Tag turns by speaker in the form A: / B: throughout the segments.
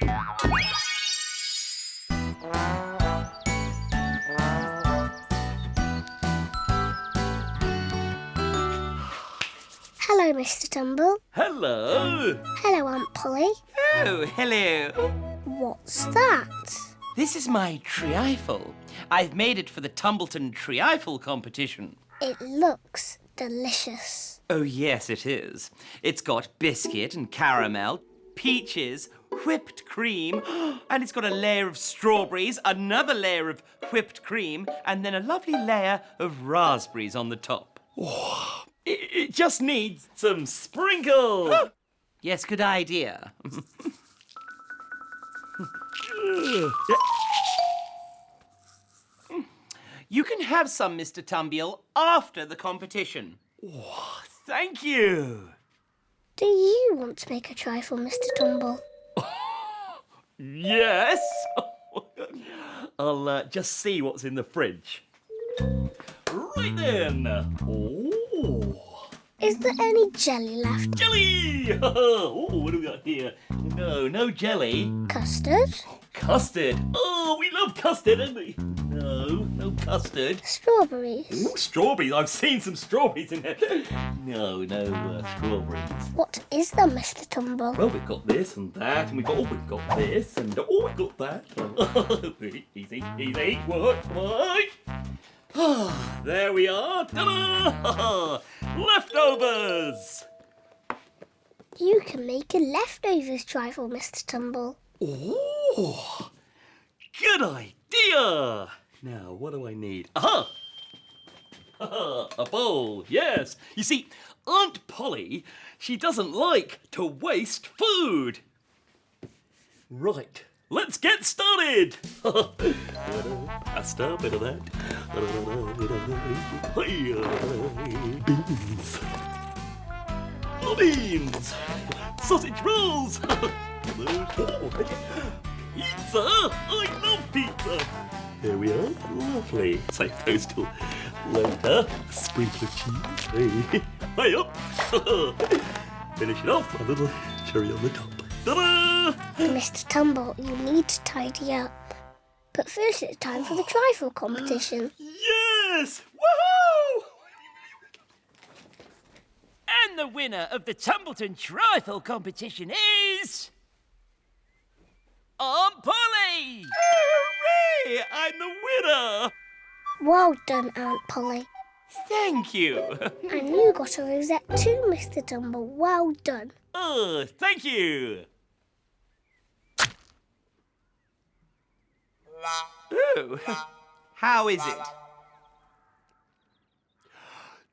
A: Hello, Mr Tumble.
B: Hello.
A: Hello, Aunt Polly.
B: Oh, hello.
A: What's that?
B: This is my trifle. I've made it for the Tumbleton Trifle competition.
A: It looks delicious.
B: Oh, yes, it is. It's got biscuit and caramel, peaches, whipped cream, and it's got a layer of strawberries, another layer of whipped cream, and then a lovely layer of raspberries on the top. Oh, it just needs some sprinkles. Yes, good idea. You can have some, Mr Tumble, after the competition. Oh, thank you.
A: Do you want to make a trifle, Mr Tumble?
B: Yes. I'll just see what's in the fridge. Right then. Oh.
A: Is there any jelly left?
B: Jelly! Oh, what do we got here? No jelly.
A: Custard?
B: Custard. Oh, we love custard, don't we? No custard.
A: Strawberries?
B: Ooh, strawberries. I've seen some strawberries in there. No strawberries.
A: What is there, Mr Tumble?
B: Well, we've got this and that, and we've got this, and we've got that. Easy. What? There we are. Ta-da! Leftovers.
A: You can make a leftovers trifle, Mr Tumble.
B: Oh, good idea. Now, what do I need? Aha! A bowl, yes. You see, Aunt Polly, she doesn't like to waste food. Right, let's get started. Pasta, bit of that. Beans. Sausage rolls. Pizza. I love pizza. There we are. Lovely. Save those till later. A sprinkle of cheese. Hey, way up. Finish it off. A little cherry on the top. Ta-da!
A: Mr Tumble, you need to tidy up. But first it's time for the trifle competition.
B: Yes! Woohoo!
C: And the winner of the Tumbleton Trifle competition is... Aunt Polly!
B: Hooray! I'm the winner!
A: Well done, Aunt Polly.
B: Thank you.
A: And you got a rosette too, Mr Tumble. Well done.
B: Oh, thank you. Oh, how is it?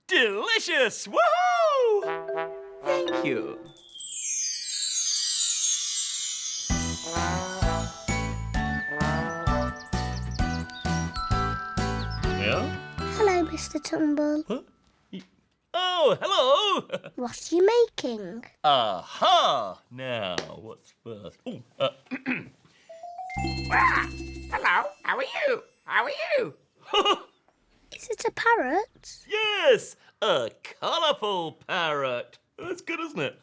B: Delicious! Woohoo! Thank you. Yeah?
A: Hello, Mr Tumble.
B: Huh? Oh, hello!
A: What are you making?
B: Aha! Now, what's first? Oh,
D: Hello, how are you?
A: Is it a parrot?
B: Yes! A colourful parrot. That's good, isn't it?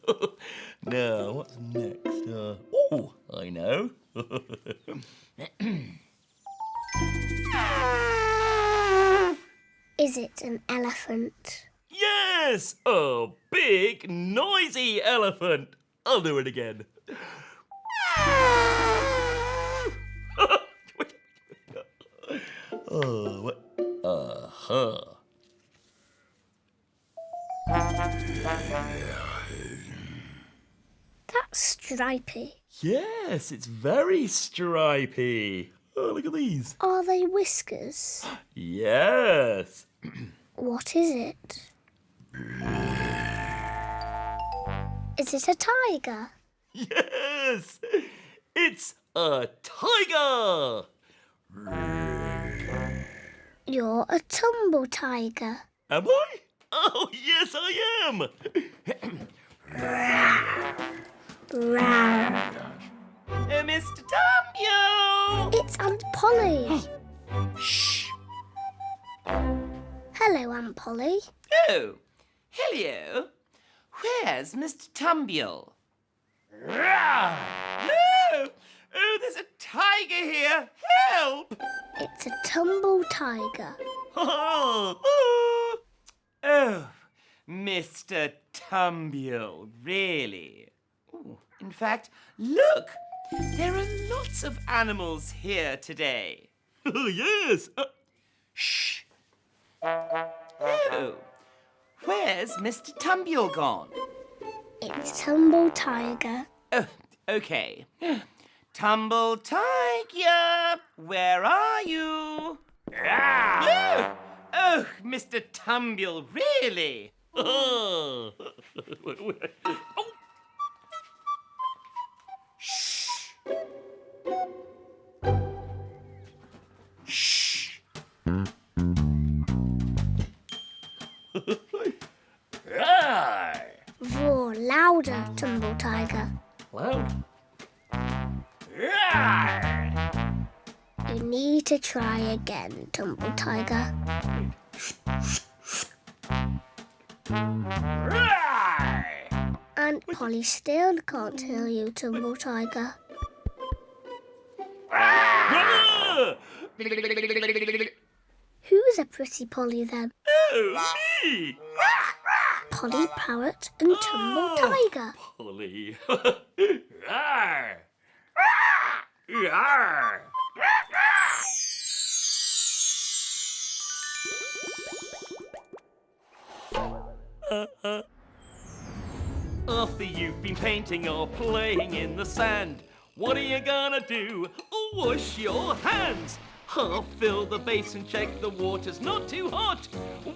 B: Now, what's next? Oh, I know.
A: Is it an elephant?
B: Yes! A big, noisy elephant. I'll do it again. Oh, what? Uh-huh.
A: That's stripy.
B: Yes, it's very stripy. Oh, look at these.
A: Are they whiskers?
B: Yes.
A: What is it? Is it a tiger?
B: Yes, it's a tiger.
A: You're a tumble tiger.
B: Am I? Oh, yes, I am.
A: Rawr.
B: Mr. Tumble.
A: It's Aunt Polly.
B: Shh.
A: Hello, Aunt Polly.
B: Oh, hello. Where's Mr. Tumble? No!
A: It's a tumble tiger.
B: Oh, Mr. Tumble, really? Ooh, in fact, look, there are lots of animals here today. Oh, yes. Shh. Oh, where's Mr. Tumble gone?
A: It's Tumble Tiger.
B: Oh, okay. Tumble Tiger, where are you? Ah! Oh, Mr. Tumble, really? Oh. Shh. Shh.
A: Roar louder, Tumble Tiger.
B: Well.
A: You need to try again, Tumble Tiger. Aunt Polly still can't hear you, Tumble Tiger. Who's a pretty Polly then?
B: Oh, me!
A: Polly Parrot and Tumble Tiger.
B: Polly. Rawr. Rawr. After you've been painting or playing in the sand, what are you gonna do? Wash your hands. Half fill the basin, check the water's not too hot.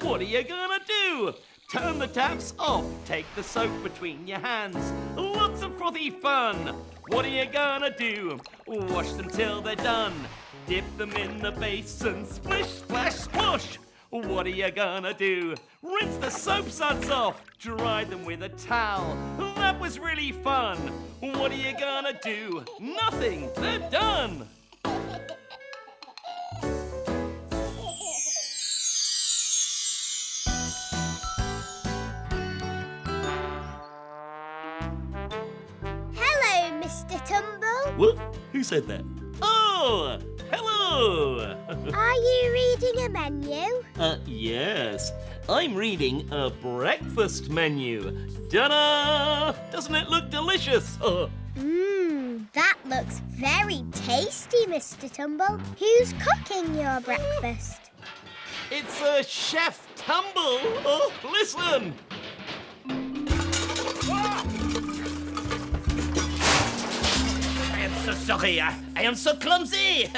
B: What are you gonna do? Turn the taps off, take the soap between your hands. Lots of frothy fun. What are you gonna do? Wash them till they're done. Dip them in the basin, splish, splash, splosh. What are you gonna do? Rinse the soap suds off, dry them with a towel. That was really fun. What are you gonna do? Nothing, they're done.
A: Hello, Mr. Tumble.
B: What? Who said that? Oh, hello.
A: Are you reading a menu?
B: Yes. I'm reading a breakfast menu. Ta-da! Doesn't it look delicious?
A: That looks very tasty, Mr. Tumble. Who's cooking your breakfast?
B: It's Chef Tumble. Oh, listen. I am so sorry. I am so clumsy.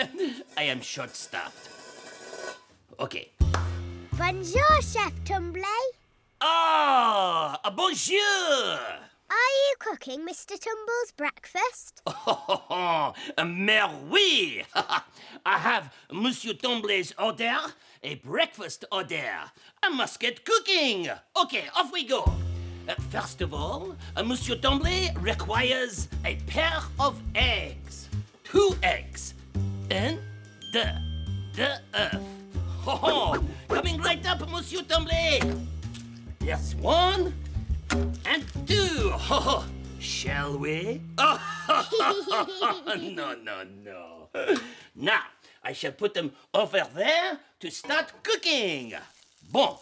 B: I am short-staffed. Okay.
A: Bonjour, Chef Tumble.
B: Ah, bonjour.
A: Are you cooking Mr. Tumble's breakfast?
B: Oh, mais oui. I have Monsieur Tumble's order, a breakfast order. I must get cooking. Okay, off we go. First of all, Monsieur Tumble requires a pair of eggs. 2 eggs. And the œuf. Oh, coming right up, Monsieur Tumble. Yes, 1 and 2. Oh, shall we? Oh, no. Now, I shall put them over there to start cooking. Bon.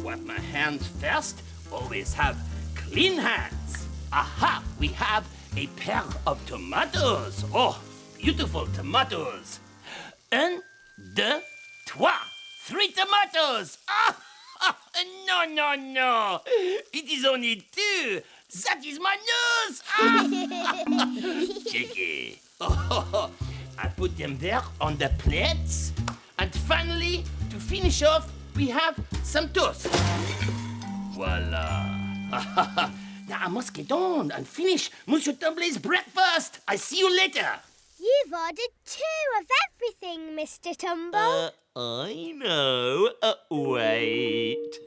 B: Wipe my hands first. Always have clean hands. Aha, we have a pair of tomatoes. Oh, beautiful tomatoes. 1, 2, 3. 3 tomatoes. Ah, no. It is only 2. That is my nose. Ah. Cheeky. Oh, I put them there on the plates. And finally, to finish off, we have some toast. Voila. Now I must get on and finish Monsieur Tumble's breakfast. I see you later.
A: You've ordered 2 of everything, Mr. Tumble.
B: I know. Wait.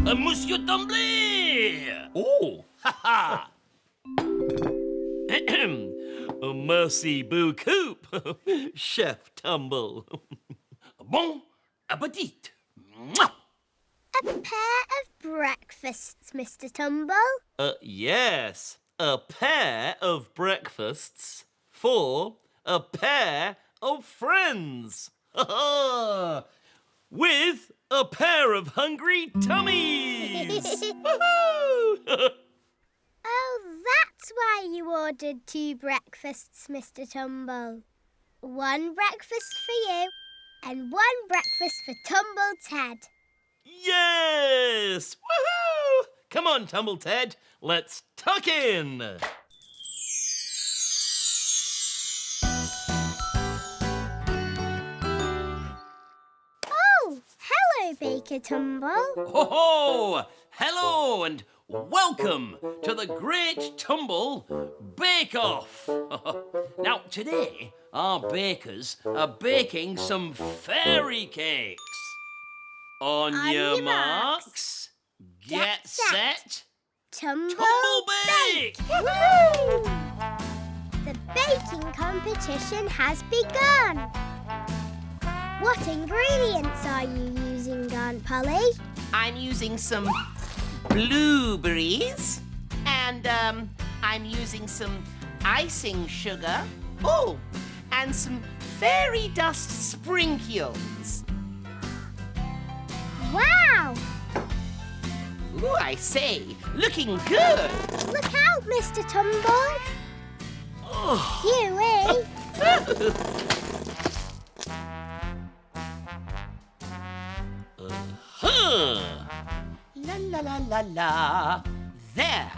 B: Monsieur Tumble! Oh, ha! Merci beaucoup, Chef Tumble. Bon appetit. Mwah!
A: A pair of breakfasts, Mr. Tumble.
B: Yes.
E: a pair of breakfasts for a pair of friends. With a pair of hungry tummies. Woohoo!
F: Oh, that's why you ordered 2 breakfasts, Mr Tumble. 1 breakfast for you and 1 breakfast for Tumble Ted.
E: Yes! Woohoo! Come on, Tumble Ted, let's tuck in.
F: Oh, hello, Baker Tumble.
B: Ho-ho! Hello and welcome to the Great Tumble Bake-Off. Now, today, our bakers are baking some fairy cakes. On your marks, get set,
F: Tumble
B: bake!
F: Woo! The baking competition has begun. What ingredients are you using, Aunt Polly?
D: I'm using some blueberries and I'm using some icing sugar. Oh, and some fairy dust sprinkles.
F: Wow!
D: Ooh, I say, looking good.
F: Look out, Mr. Tumble. Huey.
D: La la la la la. There,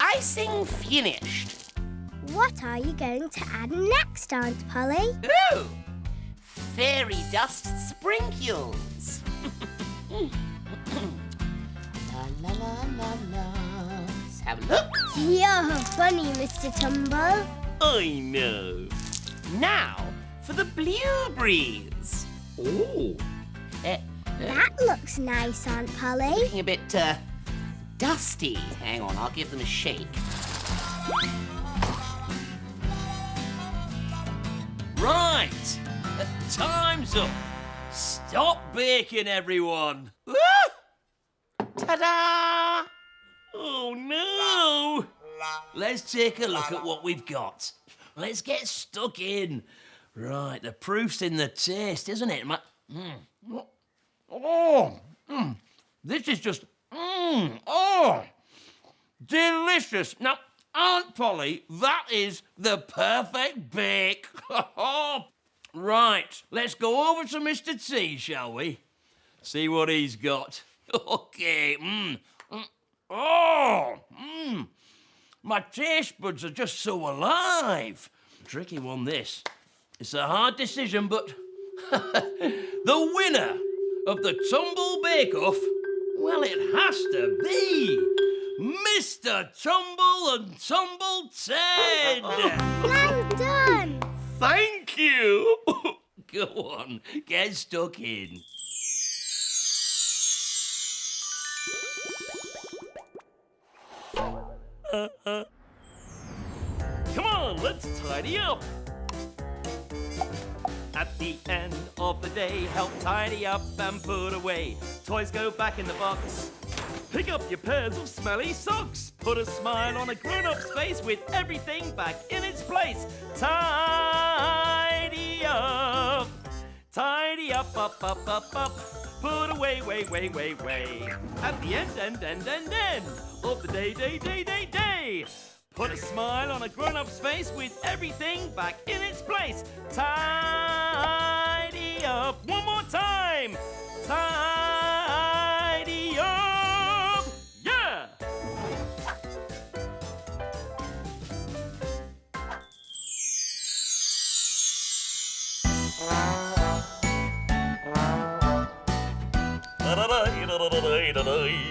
D: icing finished.
F: What are you going to add next, Aunt Polly?
D: Ooh, fairy dust sprinkles. La la la la la. Let's have a look.
F: You're funny, Mr. Tumble.
E: I know.
D: Now for the blueberries.
E: Oh.
F: That looks nice, Aunt Polly.
D: Looking a bit dusty. Hang on, I'll give them a shake.
B: Right, time's up. Stop baking, everyone.
D: Ta-da!
E: Oh no!
B: Let's take a look at what we've got. Let's get stuck in. Right, the proof's in the taste, isn't it? This is just, delicious. Now, Aunt Polly, that is the perfect bake. Right, let's go over to Mr T, shall we? See what he's got. Okay, my taste buds are just so alive. Tricky one, this. It's a hard decision, but the winner of the Tumble Bake-Off, well, it has to be Mr Tumble and Tumble Ted.
F: Well done.
E: Thank you!
B: Go on, get stuck in.
E: Come on, let's tidy up. At the end of the day, help tidy up and put away. Toys go back in the box. Pick up your pairs of smelly socks. Put a smile on a grown-up's face with everything back in its place. Tidy up. Tidy up, up, up, up, up. Put away, way, way, way, way. At the end of the day. Put a smile on a grown-up's face with everything back in its place. Tidy up. One more time. Tidy up. Yeah.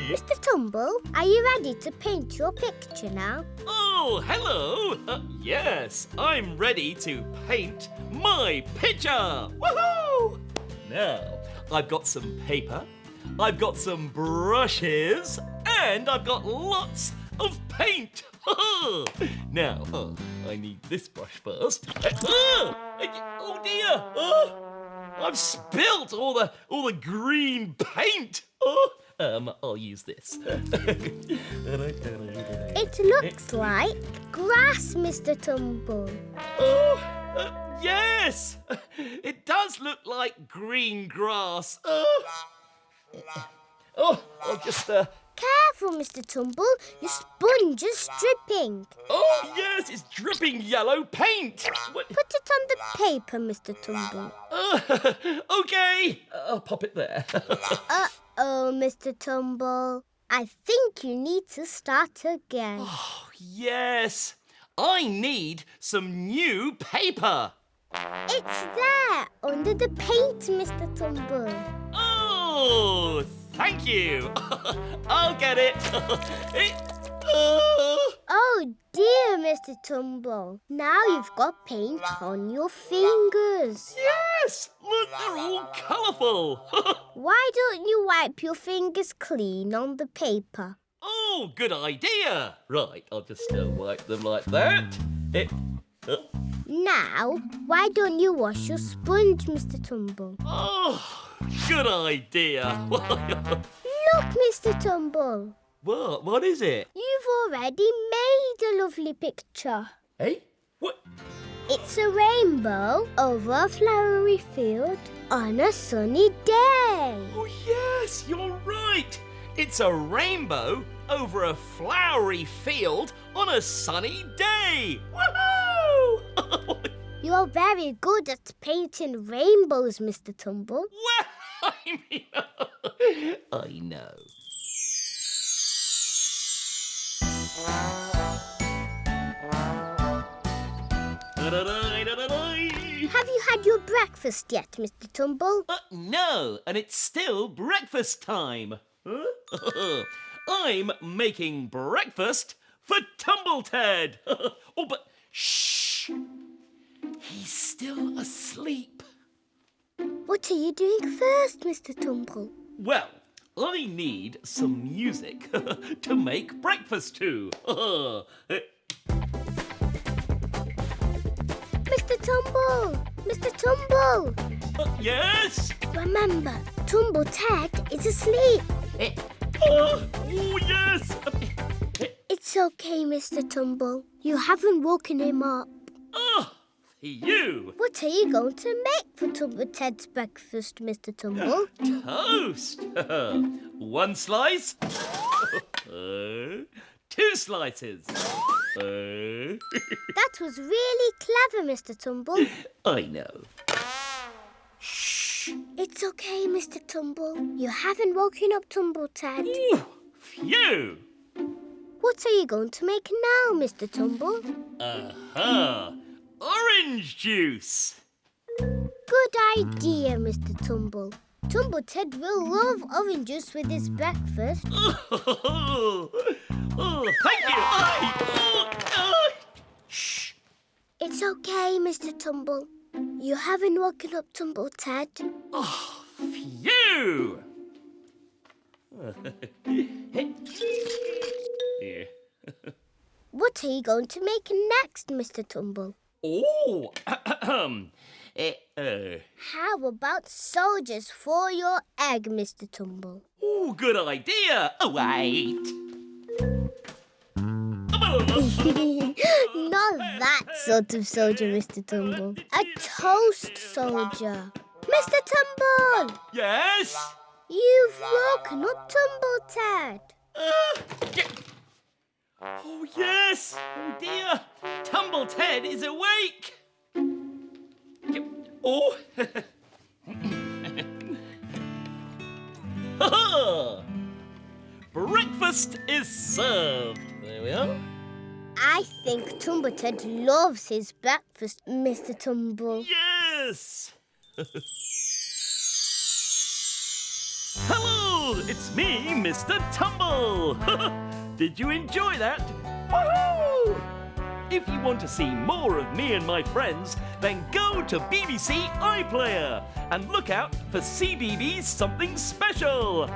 F: Mr. Tumble, are you ready to paint your picture now?
E: Oh, hello. Yes, I'm ready to paint my picture. Woohoo! Now, I've got some paper, I've got some brushes, and I've got lots of paint. Now, I need this brush first. Oh dear! I've spilt all the green paint. I'll use this.
F: It It looks like grass, Mr Tumble.
E: Oh, yes! It does look like green grass. I'll just,
F: Careful, Mr Tumble. Your sponge is dripping.
E: Oh, yes, it's dripping yellow paint. What?
F: Put it on the paper, Mr Tumble.
E: Okay, I'll pop it there.
F: Uh-oh, Mr Tumble. I think you need to start again.
E: Oh, yes. I need some new paper.
F: It's there, under the paint, Mr Tumble.
E: Oh, thank you. I'll get it.
F: Oh dear, Mr Tumble. Now you've got paint on your fingers.
E: Yes, look, they're all colourful.
F: Why don't you wipe your fingers clean on the paper?
E: Oh, good idea. Right, I'll just wipe them like that.
F: Now, why don't you wash your sponge, Mr Tumble?
E: Oh, good idea.
F: Look, Mr Tumble.
E: What is it?
F: You've already made a lovely picture.
E: Hey? What?
F: It's a rainbow over a flowery field on a sunny day.
E: Oh, yes, you're right. It's a rainbow over a flowery field on a sunny day. Woohoo!
F: You're very good at painting rainbows, Mr Tumble.
E: Well, I know.
F: Have you had your breakfast yet, Mr Tumble?
E: No, and it's still breakfast time. I'm making breakfast for Tumble Ted. Oh, but shh. He's still asleep.
F: What are you doing first, Mr Tumble?
E: Well, I need some music to make breakfast to.
F: Mr Tumble! Mr Tumble!
E: Yes?
F: Remember, Tumble Ted is asleep.
E: Oh, yes.
F: It's okay, Mr Tumble. You haven't woken him up.
E: Oh, you.
F: What are you going to make for Tumble Ted's breakfast, Mr Tumble?
E: Toast. One slice. 2 slices.
F: That was really clever, Mr Tumble.
E: I know.
F: Shh. It's okay, Mr Tumble. You haven't woken up Tumble Ted.
E: Ooh, phew.
F: What are you going to make now, Mr Tumble?
E: Orange juice.
F: Good idea, Mr Tumble. Tumble Ted will love orange juice with his breakfast.
E: Oh, thank you.
F: Shh. It's okay, Mr Tumble. You haven't woken up Tumble Ted.
E: Oh, phew. Here.
F: What are you going to make next, Mr Tumble?
E: Oh,
F: How about soldiers for your egg, Mr Tumble?
E: oh, good idea. Oh, wait.
F: Not that sort of soldier, Mr Tumble. A toast soldier. Mr Tumble!
E: Yes?
F: You've woken up Tumble Ted.
E: Oh, yes. Oh, dear. Tumble Ted is awake. Oh. Breakfast is served. There we are.
F: I think Tumble Ted loves his breakfast, Mr Tumble.
E: Yes. Hello, it's me, Mr. Tumble. Did you enjoy that? Woohoo! If you want to see more of me and my friends, then go to BBC iPlayer and look out for CBeebies Something Special.